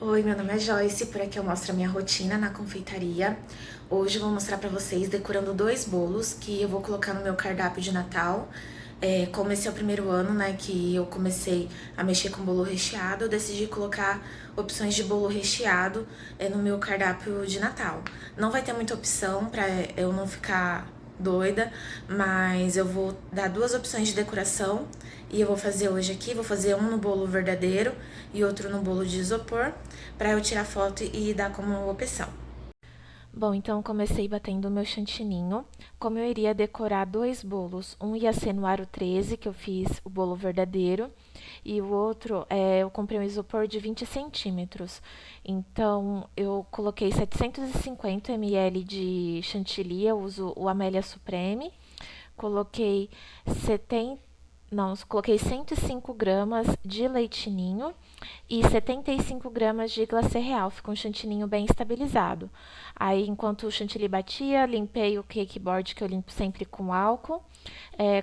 Oi, meu nome é Joyce, por aqui eu mostro a minha rotina na confeitaria. Hoje eu vou mostrar pra vocês decorando dois bolos que eu vou colocar no meu cardápio de Natal. Como esse é o primeiro ano, né, que eu comecei a mexer com bolo recheado, eu decidi colocar opções de bolo recheado no meu cardápio de Natal. Não vai ter muita opção pra eu não ficar doida, mas eu vou dar duas opções de decoração e eu vou fazer hoje aqui, vou fazer um no bolo verdadeiro e outro no bolo de isopor, para eu tirar foto e dar como opção. Bom, então comecei batendo o meu chantininho. Como eu iria decorar dois bolos, um ia ser no aro 13, que eu fiz o bolo verdadeiro, e o outro eu comprei um isopor de 20 centímetros. Então eu coloquei 750 ml de chantilly, eu uso o Amélia Supreme, coloquei 70, não, coloquei 105 gramas de leite ninho e 75 gramas de glacê real. Fica um chantininho bem estabilizado. Aí, enquanto o chantilly batia, limpei o cake board, que eu limpo sempre com álcool.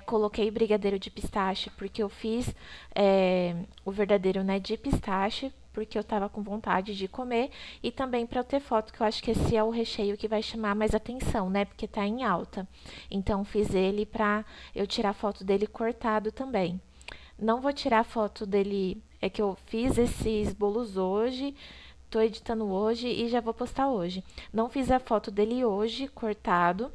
Coloquei brigadeiro de pistache, porque eu fiz o verdadeiro, né, de pistache, porque eu estava com vontade de comer. E também para eu ter foto, que eu acho que esse é o recheio que vai chamar mais atenção, né, porque está em alta. Então, fiz ele para eu tirar foto dele cortado também. Não vou tirar foto dele. É que eu fiz esses bolos hoje, tô editando hoje e já vou postar hoje. Não fiz a foto dele hoje, cortado,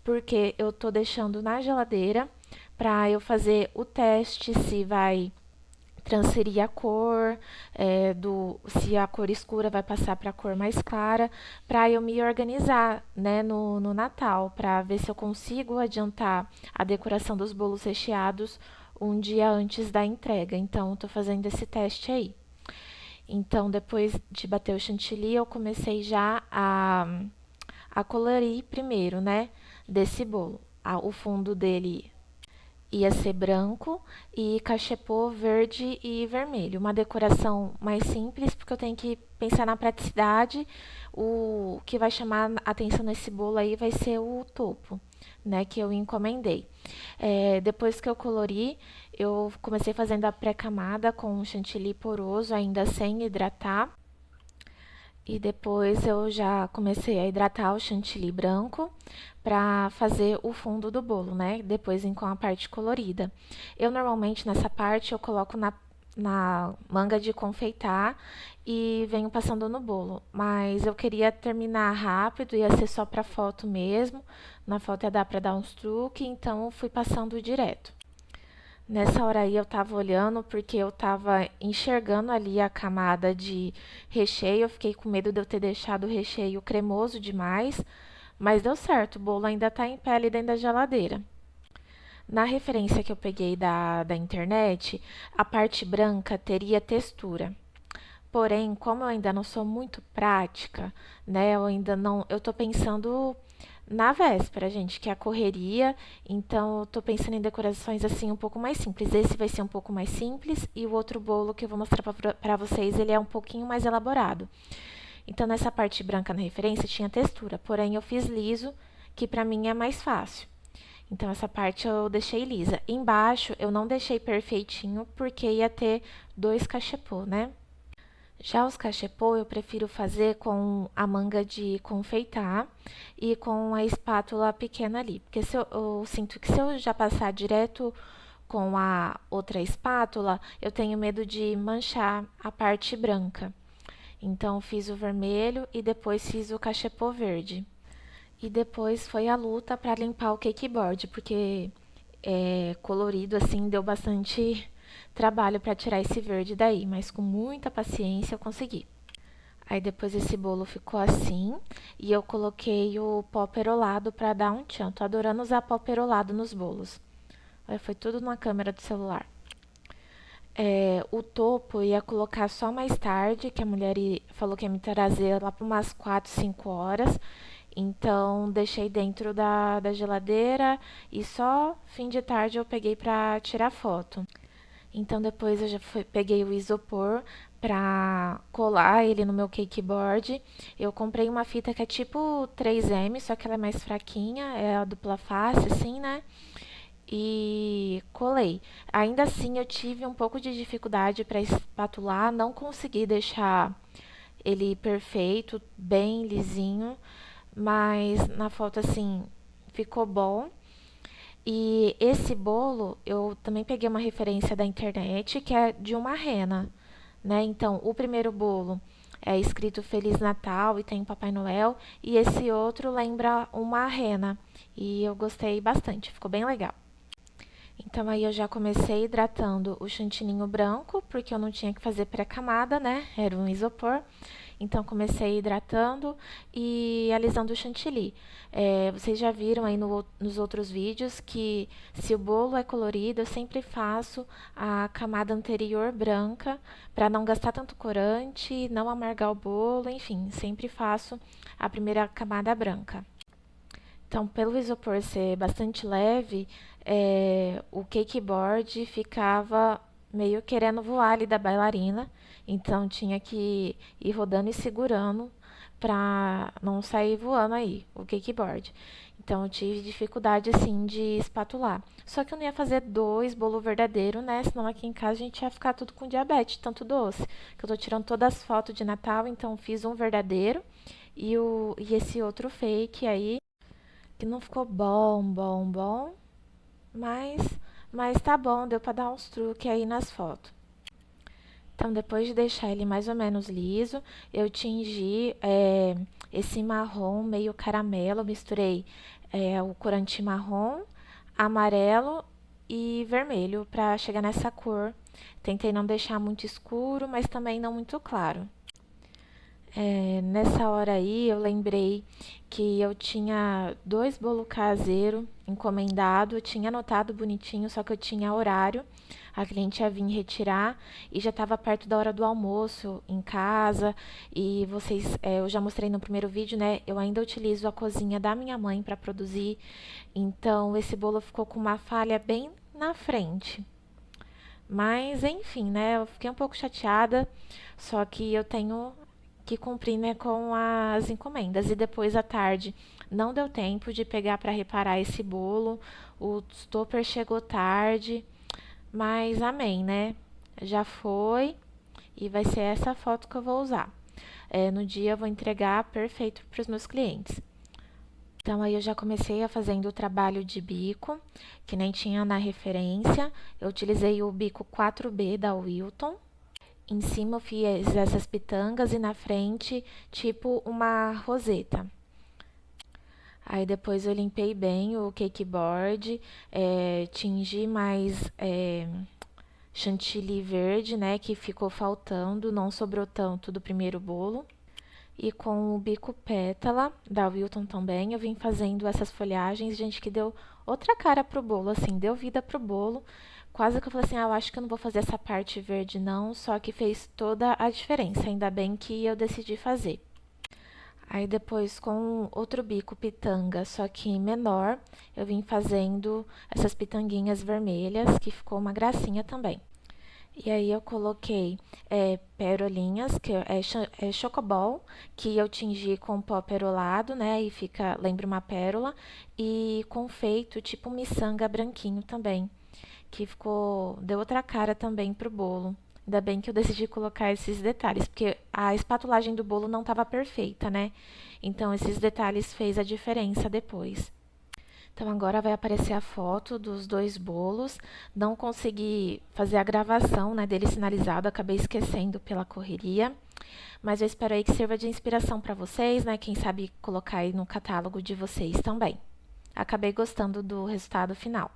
porque eu tô deixando na geladeira para eu fazer o teste se vai transferir a cor, se a cor escura vai passar para a cor mais clara, para eu me organizar, né, no Natal, para ver se eu consigo adiantar a decoração dos bolos recheados um dia antes da entrega. Então, estou fazendo esse teste aí. Então, depois de bater o chantilly, eu comecei já a colorir primeiro, né, desse bolo. O fundo dele ia ser branco e cachepô verde e vermelho. Uma decoração mais simples, porque eu tenho que pensar na praticidade. O que vai chamar a atenção nesse bolo aí vai ser o topo, né, que eu encomendei. Depois que eu colori, eu comecei fazendo a pré-camada com chantilly poroso, ainda sem hidratar. E depois eu já comecei a hidratar o chantilly branco para fazer o fundo do bolo, né? Depois com a parte colorida. Eu normalmente nessa parte eu coloco na manga de confeitar e venho passando no bolo. Mas eu queria terminar rápido, ia ser só para foto mesmo. Na foto ia dar para dar uns truques, então eu fui passando direto. Nessa hora aí eu tava olhando porque eu tava enxergando ali a camada de recheio. Eu fiquei com medo de eu ter deixado o recheio cremoso demais, mas deu certo, o bolo ainda tá em pé ali dentro da geladeira. Na referência que eu peguei da internet, a parte branca teria textura. Porém, como eu ainda não sou muito prática, né? Eu ainda não, eu tô pensando na véspera, gente, que é a correria, então eu tô pensando em decorações assim um pouco mais simples. Esse vai ser um pouco mais simples e o outro bolo que eu vou mostrar para vocês, ele é um pouquinho mais elaborado. Então nessa parte branca na referência tinha textura, porém eu fiz liso, que para mim é mais fácil. Então essa parte eu deixei lisa. Embaixo eu não deixei perfeitinho porque ia ter dois cachepô, né? Já os cachepô eu prefiro fazer com a manga de confeitar e com a espátula pequena ali. Porque se eu sinto que se eu já passar direto com a outra espátula, eu tenho medo de manchar a parte branca. Então fiz o vermelho e depois fiz o cachepô verde. E depois foi a luta para limpar o cakeboard, porque colorido assim deu bastante trabalho para tirar esse verde daí, mas com muita paciência eu consegui. Aí depois esse bolo ficou assim e eu coloquei o pó perolado para dar um tchan. Tô adorando usar pó perolado nos bolos. Aí foi tudo na câmera do celular. O topo eu ia colocar só mais tarde, que a mulher falou que ia me trazer lá para umas 4, 5 horas. Então deixei dentro da geladeira e só fim de tarde eu peguei para tirar foto. Então depois eu já peguei o isopor para colar ele no meu cake board. Eu comprei uma fita que é tipo 3M, só que ela é mais fraquinha, é a dupla face, assim, né? E colei. Ainda assim eu tive um pouco de dificuldade para espatular, não consegui deixar ele perfeito, bem lisinho, mas na foto assim ficou bom. E esse bolo eu também peguei uma referência da internet que é de uma rena, né? Então, o primeiro bolo é escrito Feliz Natal e tem Papai Noel, e esse outro lembra uma rena. E eu gostei bastante, ficou bem legal. Então aí eu já comecei hidratando o chantininho branco, porque eu não tinha que fazer pré-camada, né? Era um isopor. Então comecei hidratando e alisando o chantilly. Vocês já viram aí nos outros vídeos que se o bolo é colorido, eu sempre faço a camada anterior branca para não gastar tanto corante, não amargar o bolo, enfim, sempre faço a primeira camada branca. Então, pelo isopor ser bastante leve, o cake board ficava meio querendo voar ali da bailarina. Então, tinha que ir rodando e segurando para não sair voando aí o cake board. Então, eu tive dificuldade assim de espatular. Só que eu não ia fazer dois bolo verdadeiro, né? Senão aqui em casa a gente ia ficar tudo com diabetes, tanto doce. Que eu tô tirando todas as fotos de Natal, então fiz um verdadeiro e esse outro fake aí que não ficou bom, mas, mas tá bom, deu pra dar uns truques aí nas fotos. Então, depois de deixar ele mais ou menos liso, eu tingi esse marrom meio caramelo, misturei o corante marrom, amarelo e vermelho para chegar nessa cor. Tentei não deixar muito escuro, mas também não muito claro. Nessa hora aí eu lembrei que eu tinha dois bolos caseiros encomendado, eu tinha anotado bonitinho, só que eu tinha horário, a cliente ia vir retirar e já estava perto da hora do almoço em casa. E vocês, eu já mostrei no primeiro vídeo, né? Eu ainda utilizo a cozinha da minha mãe para produzir, então esse bolo ficou com uma falha bem na frente. Mas enfim, né? Eu fiquei um pouco chateada, só que eu tenho que cumprir, né, com as encomendas. E depois à tarde não deu tempo de pegar para reparar esse bolo. O stopper chegou tarde, mas amém, né? Já foi e vai ser essa foto que eu vou usar. No dia eu vou entregar perfeito para os meus clientes. Então aí eu já comecei a fazendo o trabalho de bico, que nem tinha na referência. Eu utilizei o bico 4B da Wilton. Em cima eu fiz essas pitangas e na frente, tipo uma roseta. Aí depois eu limpei bem o cake board, tingi mais chantilly verde, né, que ficou faltando, não sobrou tanto do primeiro bolo. E com o bico pétala da Wilton também, eu vim fazendo essas folhagens, gente, que deu outra cara pro bolo, assim, deu vida pro bolo. Quase que eu falei assim, eu acho que eu não vou fazer essa parte verde não, só que fez toda a diferença, ainda bem que eu decidi fazer. Aí depois com outro bico pitanga, só que menor, eu vim fazendo essas pitanguinhas vermelhas, que ficou uma gracinha também. E aí eu coloquei perolinhas, que é chocobol, que eu tingi com pó perolado, né? E fica, lembra uma pérola. E confeito, tipo miçanga branquinho também, que ficou, deu outra cara também pro bolo. Ainda bem que eu decidi colocar esses detalhes, porque a espatulagem do bolo não estava perfeita, né? Então esses detalhes fez a diferença depois. Então agora vai aparecer a foto dos dois bolos. Não consegui fazer a gravação, né, dele sinalizado, acabei esquecendo pela correria. Mas eu espero aí que sirva de inspiração para vocês, né? Quem sabe colocar aí no catálogo de vocês também. Acabei gostando do resultado final.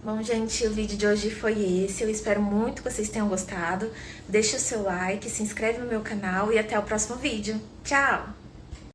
Bom, gente, o vídeo de hoje foi esse. Eu espero muito que vocês tenham gostado. Deixe o seu like, se inscreve no meu canal e até o próximo vídeo. Tchau!